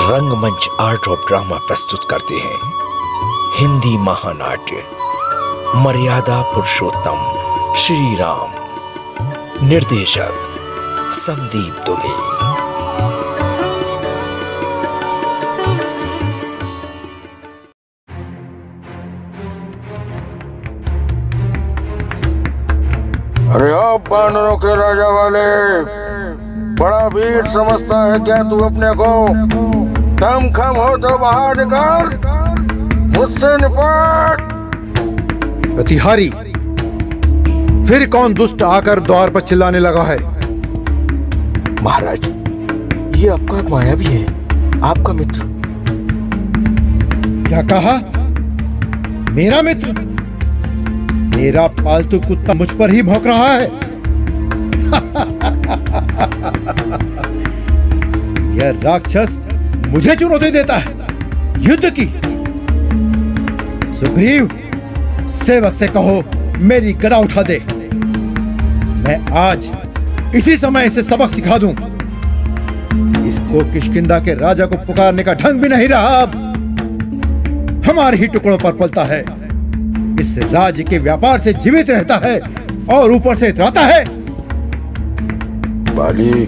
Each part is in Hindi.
रंगमंच आर्ट ऑफ ड्रामा प्रस्तुत करते हैं हिंदी महानाट्य मर्यादा पुरुषोत्तम श्री राम। निर्देशक संदीप दुबे। अरे ओ बानरों के राजा वाले, बड़ा वीर समझता है क्या तू अपने को? दम खम हो तो बाहर निकाल, मुझसे निपट। प्रतिहारी, फिर कौन दुष्ट आकर द्वार पर चिल्लाने लगा है? महाराज, ये आपका मायावी है, आपका मित्र। क्या कहा? मेरा मित्र? मेरा पालतू कुत्ता मुझ पर ही भौंक रहा है। यह राक्षस मुझे चुनौती देता है युद्ध की। सुग्रीव, सेवक से कहो मेरी गदा उठा दे। मैं आज इसी समय इसे सबक सिखा दूं। इसको किष्किंधा के राजा को पुकारने का ढंग भी नहीं रहा। अब हमारे ही टुकड़ों पर पलता है, इस राज्य के व्यापार से जीवित रहता है और ऊपर से इतराता है। बाली,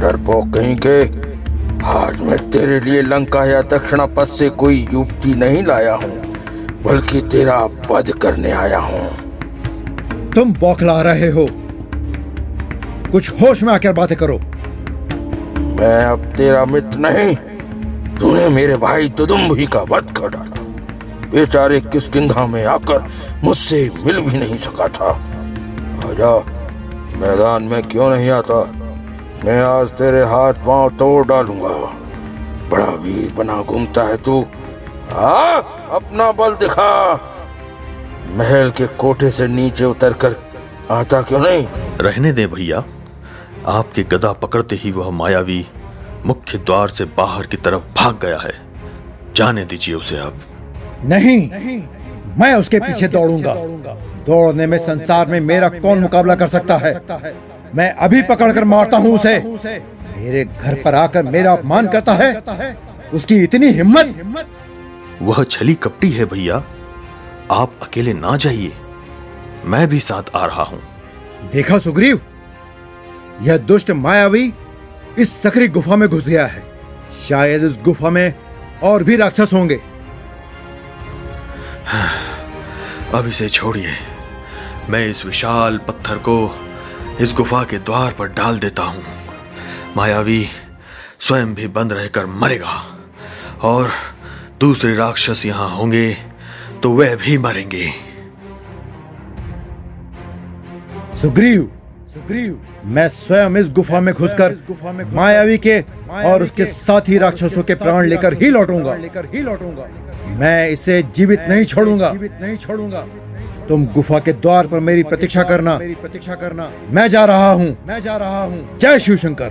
डरपोक कहीं के, आज मैं तेरे लिए लंका या दक्षिणापथ से कोई युक्ति नहीं लाया हूँ, बल्कि तेरा वध करने आया हूँ। तुम बौखला रहे हो, कुछ होश में आकर बातें करो। मैं अब तेरा मित्र नहीं। तूने मेरे भाई दुदुम्भी का वध कर डाला। बेचारे किष्किंधा में आकर मुझसे मिल भी नहीं सका था। आजा, मैदान में क्यों नहीं आता? मैं आज तेरे हाथ पांव तोड़ डालूंगा। बड़ा वीर बना घूमता है तू। अपना बल दिखा। महल के कोठे से नीचे उतरकर आता क्यों नहीं? रहने दे भैया, आपके गदा पकड़ते ही वह मायावी मुख्य द्वार से बाहर की तरफ भाग गया है। जाने दीजिए उसे अब। नहीं, मैं उसके पीछे दौड़ूंगा। दौड़ने में संसार में मेरा कौन मुकाबला कर सकता है? मैं अभी पकड़कर मारता हूँ उसे। मेरे घर पर आकर मेरा अपमान करता है, उसकी इतनी हिम्मत। वह छली कपटी है भैया, आप अकेले ना जाइए, मैं भी साथ आ रहा हूँ। देखा सुग्रीव, यह दुष्ट मायावी इस सकरी गुफा में घुस गया है। शायद इस गुफा में और भी राक्षस होंगे। अब इसे छोड़िए, मैं इस विशाल पत्थर को इस गुफा के द्वार पर डाल देता हूं। मायावी स्वयं भी बंद रहकर मरेगा और दूसरे राक्षस यहां होंगे तो वह भी मरेंगे। सुग्रीव, मैं स्वयं इस गुफा में घुसकर मायावी के और उसके साथी राक्षसों के प्राण लेकर ही लौटूंगा। मैं इसे जीवित नहीं छोड़ूंगा। तुम गुफा के द्वार पर मेरी प्रतीक्षा करना। मैं जा रहा हूँ। जय शिव शंकर।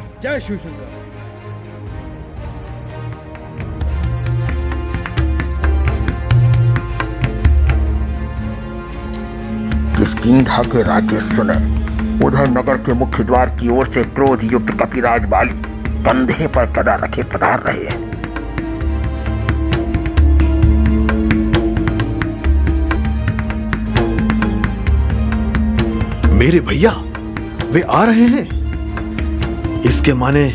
किष्किंधा के राज्य सुने, उधर नगर के मुख्य द्वार की ओर से क्रोध युक्त कपिराज बाली कंधे पर गदा रखे पधार रहे हैं। मेरे भैया, वे आ रहे हैं। इसके माने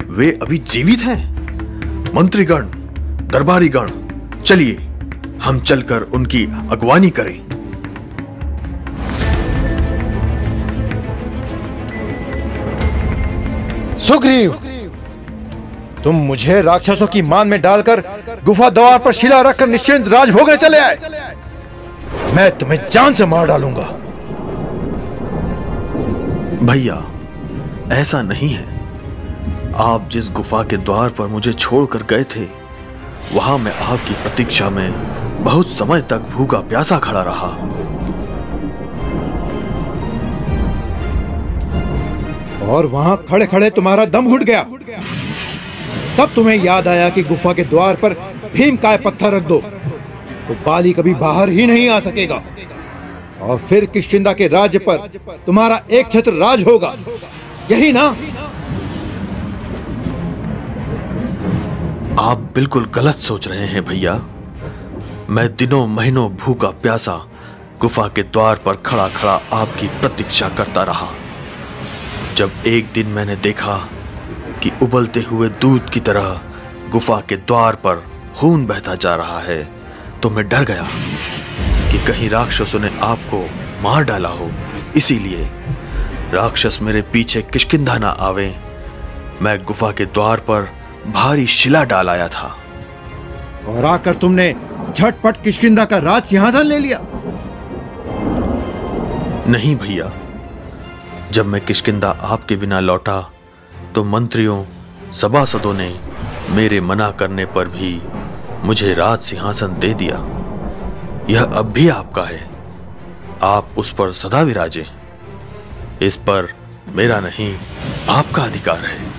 वे अभी जीवित हैं। मंत्रीगण, दरबारीगण, चलिए हम चलकर उनकी अगवानी करें। सुग्रीव, तुम मुझे राक्षसों की मान में डालकर गुफा द्वार पर शिला रखकर निश्चिंत राज भोगने चले आए। मैं तुम्हें जान से मार डालूंगा। भैया, ऐसा नहीं है। आप जिस गुफा के द्वार पर मुझे छोड़कर गए थे, वहां मैं आपकी प्रतीक्षा में बहुत समय तक भूखा प्यासा खड़ा रहा। और वहां खड़े खड़े तुम्हारा दम घुट गया। तब तुम्हें याद आया कि गुफा के द्वार पर भीम का पत्थर रख दो, तो बाली कभी बाहर ही नहीं आ सकेगा। और फिर किष्किंधा के राज्य पर तुम्हारा एक छत्र राज होगा, यही ना? आप बिल्कुल गलत सोच रहे हैं भैया। मैं दिनों महीनों भूखा प्यासा गुफा के द्वार पर खड़ा खड़ा आपकी प्रतीक्षा करता रहा। जब एक दिन मैंने देखा कि उबलते हुए दूध की तरह गुफा के द्वार पर खून बहता जा रहा है, तो मैं डर गया कि कहीं राक्षसों ने आपको मार डाला हो। इसीलिए राक्षस मेरे पीछे किष्किंधा ना आवे, मैं गुफा के द्वार पर भारी शिला डाल आया था। और आकर तुमने झटपट किष्किंधा का राज सिंहासन ले लिया? नहीं भैया, जब मैं किष्किंधा आपके बिना लौटा तो मंत्रियों सभासदों ने मेरे मना करने पर भी मुझे राज सिंहासन दे दिया। यह अब भी आपका है, आप उस पर सदा विराजे। इस पर मेरा नहीं, आपका अधिकार है।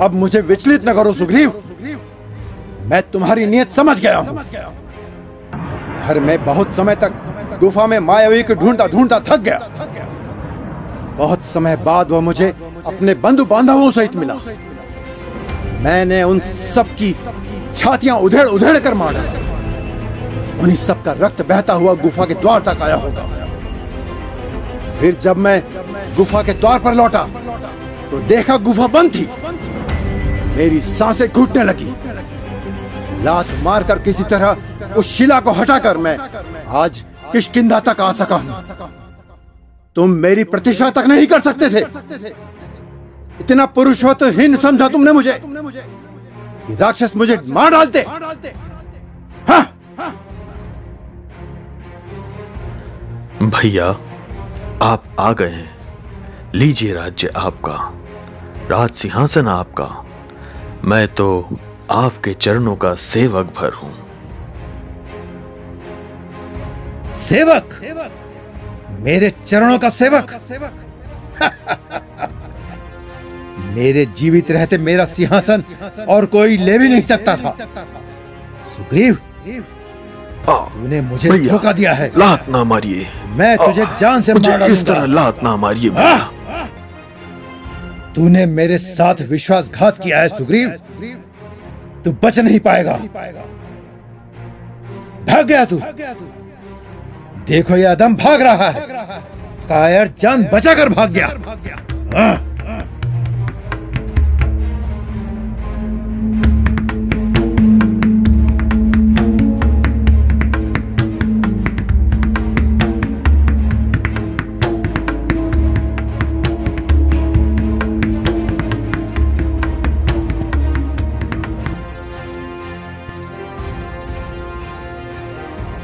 अब मुझे विचलित न करो सुग्रीव, मैं तुम्हारी नीयत समझ गया हूं। इधर मैं बहुत समय तक गुफा में मायावी को ढूंढता ढूंढता थक गया। बहुत समय बाद वह मुझे अपने बंधु बांधवों सहित मिला। मैंने उन सब की छातियां उधेड़ उधेड़ कर मारा। उन्हीं सब का रक्त बहता हुआ गुफा के द्वार तक आया होगा। फिर जब मैं गुफा के द्वार पर लौटा तो देखा गुफा बंद थी। मेरी सांसें घुटने लगी। लात मारकर किसी तरह उस शिला को हटाकर मैं आज किष्किंधा तक आ सका हूं। तुम मेरी प्रतीक्षा तक नहीं कर सकते थे। इतना पुरुषत्वहीन समझा तुमने मुझे कि राक्षस मुझे मार डालते। हाँ? भैया, आप आ गए हैं, लीजिए राज्य आपका, राज सिंहासन आपका। मैं तो आपके चरणों का सेवक भर हूं। सेवक? मेरे चरणों का सेवक? मेरे जीवित रहते मेरा सिंहासन और कोई ले भी नहीं सकता था। सुग्रीव, तूने मुझे धोखा दिया है। लात ना मारिए, मैं तुझे जान से मार डालूंगा। इस तरह लात ना मारिए भैया। तूने मेरे साथ विश्वासघात किया है सुग्रीव, तू बच नहीं पाएगा। भाग गया तू। देखो यह अदम भाग रहा है। कायर जान बचाकर भाग गया। हाँ।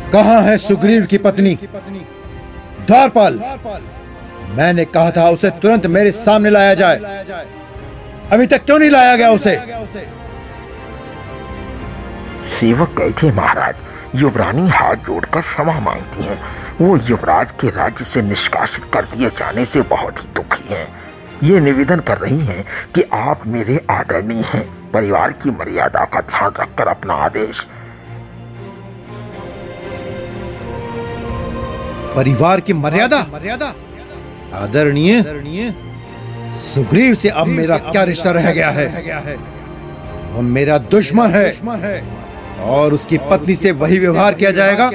कहां है सुग्रीव की पत्नी द्वारपाल? मैंने कहा था उसे तुरंत मेरे सामने लाया जाए। अभी तक क्यों नहीं लाया गया उसे? सेवक गए थे महाराज। युवरानी हाथ जोड़कर क्षमा मांगती हैं। वो युवराज के राज्य से निष्कासित कर दिए जाने से बहुत ही दुखी हैं। ये निवेदन कर रही हैं कि आप मेरे आदरणीय हैं। परिवार की मर्यादा का ध्यान रखकर अपना आदेश। परिवार की मर्यादा? आदरणीय? सुग्रीव से अब मेरा क्या रिश्ता रह गया है? वो मेरा दुश्मन है और उसकी पत्नी से वही व्यवहार किया जाएगा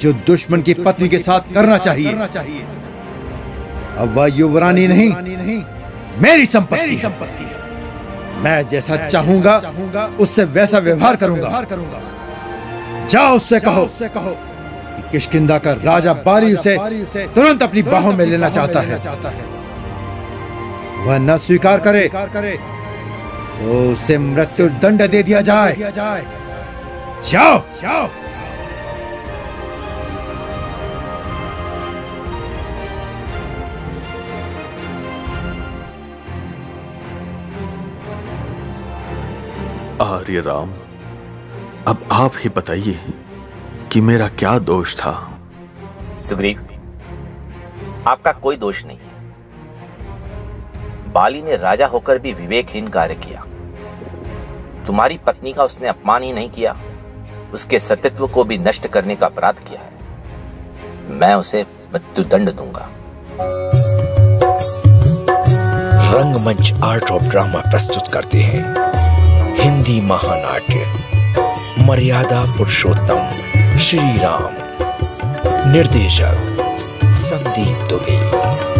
जो दुश्मन की पत्नी के साथ करना चाहिए। अब वह युवरानी नहीं, मेरी संपत्ति है। मैं जैसा चाहूंगा उससे वैसा व्यवहार करूंगा। जाओ उससे कहो कि किष्किंधा का राजा बारी उसे तुरंत अपनी बाहों में लेना चाहता है। वह न स्वीकार करे तो उसे मृत्यु दंड दे दिया जाए। जाओ। आर्य राम, अब आप ही बताइए कि मेरा क्या दोष था? सुग्रीव, आपका कोई दोष नहीं है। बाली ने राजा होकर भी विवेकहीन कार्य किया। तुम्हारी पत्नी का उसने अपमान ही नहीं किया, उसके सतीत्व को भी नष्ट करने का अपराध किया है। मैं उसे मृत्युदंड दूंगा। रंगमंच आर्ट ऑफ ड्रामा प्रस्तुत करते हैं हिंदी महानाट्य मर्यादा पुरुषोत्तम श्री राम। निर्देशक संदीप दुबे।